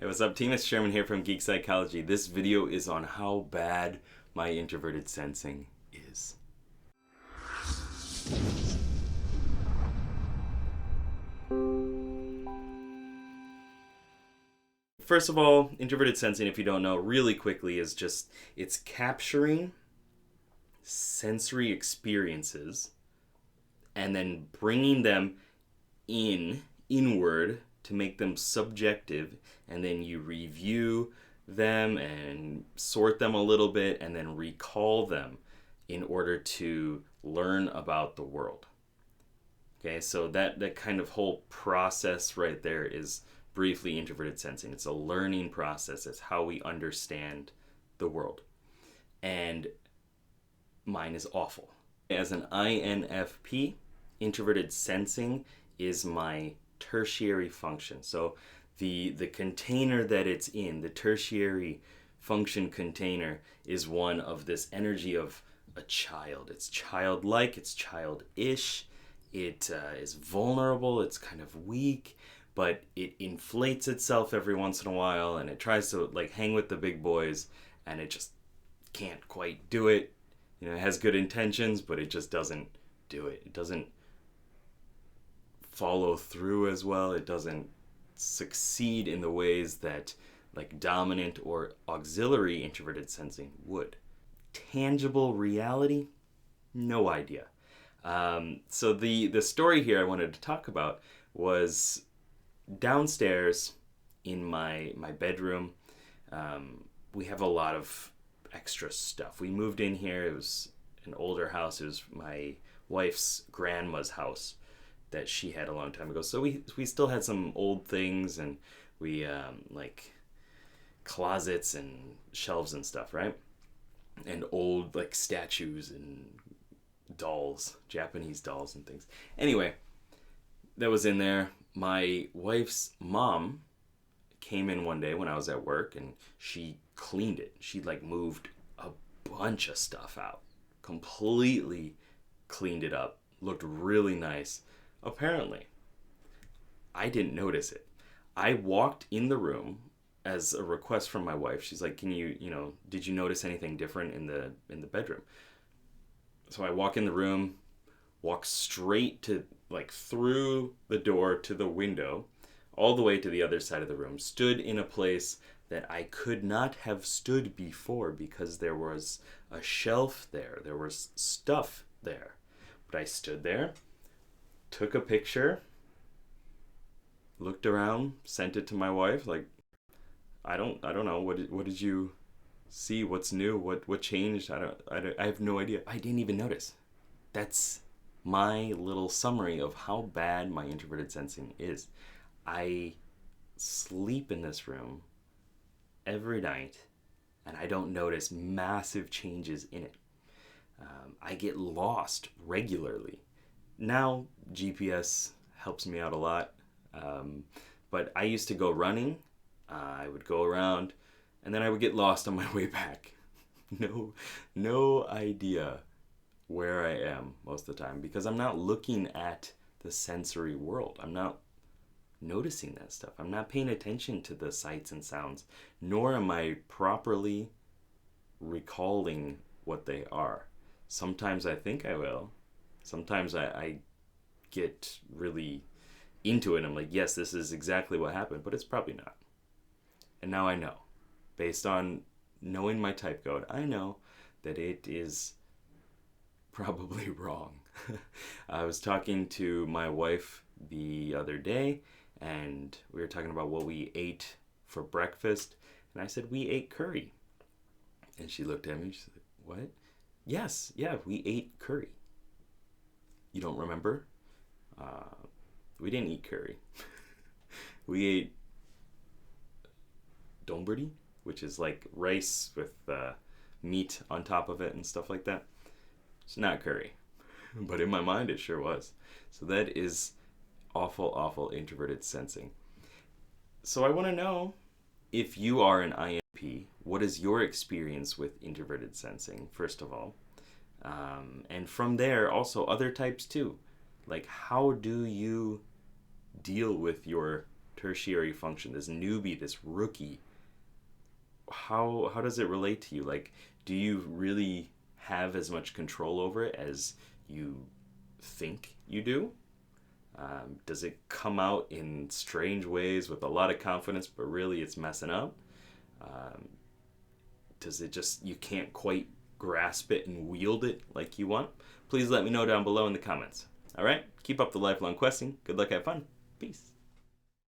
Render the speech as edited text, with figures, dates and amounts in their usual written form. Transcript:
Hey, what's up, team? It's Sherman here from Geek Psychology. This video is on how bad my introverted sensing is. First of all, introverted sensing, if you don't know, really quickly is just it's capturing sensory experiences and then bringing them inward to make them subjective, and then you review them and sort them a little bit and then recall them in order to learn about the world. Okay, so that kind of whole process right there is briefly introverted sensing. It's a learning process. It's how we understand the world. And mine is awful. As an INFP, introverted sensing is my tertiary function. So the container that it's in, the tertiary function container, is one of this energy of a child. It's childlike, it's childish, it is vulnerable, it's kind of weak, but it inflates itself every once in a while and it tries to like hang with the big boys and it just can't quite do it. You know, it has good intentions, but it just doesn't do it. It doesn't follow through as well. It doesn't succeed in the ways that like dominant or auxiliary introverted sensing would. Tangible reality? No idea. So the story here I wanted to talk about was downstairs in my bedroom. We have a lot of extra stuff. We moved in here. It was an older house. It was my wife's grandma's house that she had a long time ago. So we still had some old things, and we like closets and shelves and stuff, right? And old like statues and dolls, Japanese dolls and things. Anyway, that was in there. My wife's mom came in one day when I was at work and she cleaned it. She like moved a bunch of stuff out, completely cleaned it up, looked really nice. Apparently, I didn't notice it. I walked in the room as a request from my wife. She's like, "Can you, did you notice anything different in the bedroom?" So I walk in the room, walk straight to like through the door to the window, all the way to the other side of the room, stood in a place that I could not have stood before because there was a shelf there. There was stuff there. But I stood there, took a picture, looked around, sent it to my wife. Like, I don't know. What did you see? What's new? What changed? I have no idea. I didn't even notice. That's my little summary of how bad my introverted sensing is. I sleep in this room every night and I don't notice massive changes in it. I get lost regularly. Now GPS helps me out a lot, but I used to go running. I would go around and then I would get lost on my way back. No idea where I am most of the time because I'm not looking at the sensory world. I'm not noticing that stuff. I'm not paying attention to the sights and sounds, nor am I properly recalling what they are. Sometimes I think I will. Sometimes I get really into it. I'm like, yes, this is exactly what happened, but it's probably not. And now I know. Based on knowing my type code, I know that it is probably wrong. I was talking to my wife the other day, and we were talking about what we ate for breakfast, and I said, we ate curry. And she looked at me, and she said, what? Yes, yeah, we ate curry. You don't remember? We didn't eat curry. We ate donburi, which is like rice with meat on top of it and stuff like that. It's not curry, but in my mind it sure was. So that is awful introverted sensing. So I want to know, if you are an INFP, what is your experience with introverted sensing, first of all? And from there, also other types too. Like, how do you deal with your tertiary function, this newbie, this rookie, how does it relate to you? Like, do you really have as much control over it as you think you do? Does it come out in strange ways with a lot of confidence, but really it's messing up? Um, does it just, you can't quite grasp it and wield it like you want? Please let me know down below in the comments. All right? Keep up the lifelong questing. Good luck, have fun. Peace.